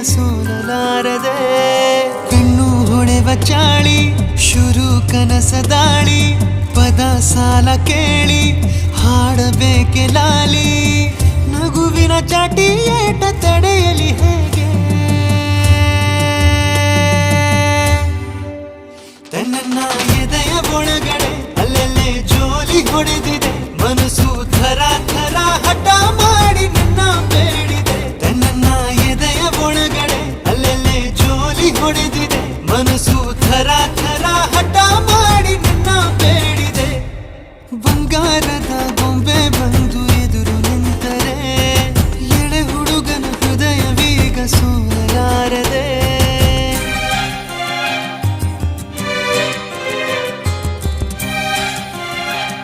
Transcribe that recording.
ಸೋಲಲಾರದೆ ಕಣ್ಣು ಹೊಳೆವ ಚಾಳಿ ಶುರು ಕನಸದಾಳಿ ಪದ ಸಾಲ ಕೇಳಿ ಹಾಡಬೇಕೆ ಲಾಲಿ ನಗುವಿನ ಚಾಟಿ ಏಟ ತಡೆಯಲಿ ಹೇಗೆ ತನ್ನ ಎದೆಯ ಒಳಗಡೆ ಅಲ್ಲಲ್ಲೇ ಜೋಲಿ ಹೊಡೆದಿದೆ ಮನಸ್ಸು ಥರ ಥರ ಹಠ ಮಾಡಿ ನಿನ್ನ ಬೇಡಿದೆ ತನ್ನ ಎದೆಯ ಒಳಗಡೆ ಅಲ್ಲಲ್ಲೇ ಜೋಲಿ ಹೊಡೆದಿದೆ ಮನಸ್ಸು ಥರ ಥರ ಹಠ ಮಾಡಿ ನಿನ್ನ ಬೇಡಿದೆ ಬಂಗಾರದ ಗೊಂಬೆ ಬಂದು ಎದುರು ನಿಂತರೆ ಎಳೆ ಹುಡುಗನ ಹೃದಯವೀಗ ಸೋ